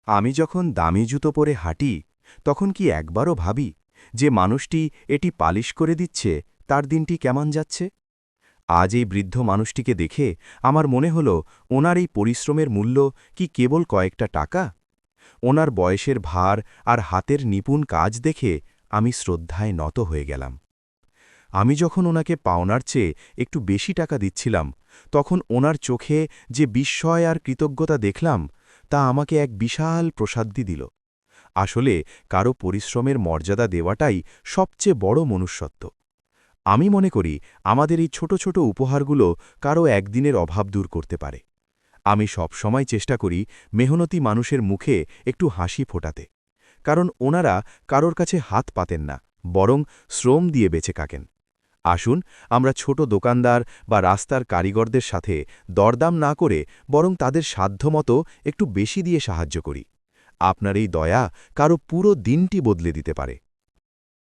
আমি যখন দামি জুতো পরে হাঁটি তখন কি একবারও ভাবি যে মানুষটি এটি পালিশ করে দিচ্ছে তার দিনটি কেমন যাচ্ছে? আজ এই বৃদ্ধ মানুষটিকে দেখে আমার মনে হল ওনার এই পরিশ্রমের মূল্য কি কেবল কয়েকটা টাকা? ওনার বয়সের ভার আর হাতের নিপুণ কাজ দেখে আমি শ্রদ্ধায় নত হয়ে গেলাম। আমি যখন ওনাকে পাওনার চেয়ে একটু বেশি টাকা দিচ্ছিলাম তখন ওনার চোখে যে বিস্ময় আর কৃতজ্ঞতা দেখলাম তা আমাকে এক বিশাল প্রসাদ্তি দিল। আসলে কারো পরিশ্রমের মর্যাদা দেওয়াটাই সবচেয়ে বড় মনুষ্যত্ব। আমি মনে করি আমাদের এই ছোট ছোট উপহারগুলো কারো একদিনের অভাব দূর করতে পারে। আমি সব সময় চেষ্টা করি মেহনতি মানুষের মুখে একটু হাসি ফোটাতে, কারণ ওনারা কারোর কাছে হাত পাতেন না, বরং শ্রম দিয়ে বেঁচে কাকেন। আসুন আমরা ছোট দোকানদার বা রাস্তার কারিগরদের সাথে দরদাম না করে বরং তাদের সাধ্যমতো একটু বেশি দিয়ে সাহায্য করি। আপনার এই দয়া কারো পুরো দিনটি বদলে দিতে পারে।